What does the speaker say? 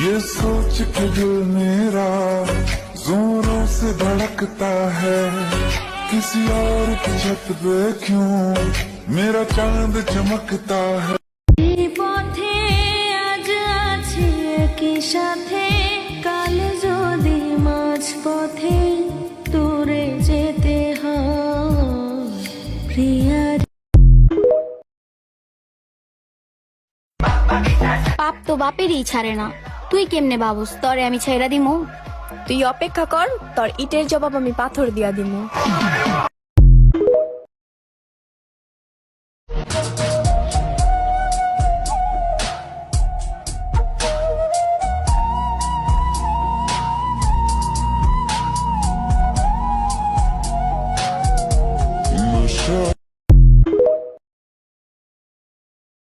ये सोच के दिल मेरा जोरों से धड़कता है, किसी और की छत पे क्यों मेरा चांद चमकता है। পথে আজ আছে কি সাথে, কাল যদি মাঝ পথে দূরে যেতে হয় প্রিয়া। পাপ তো বাপেরই ছাড়ে না, তুই কেমনে বাবুস তরে আমি ছেড়া দিমু? তুই অপেক্ষা কর, তোর ইটের জবাব আমি পাথর দিয়া দিমু।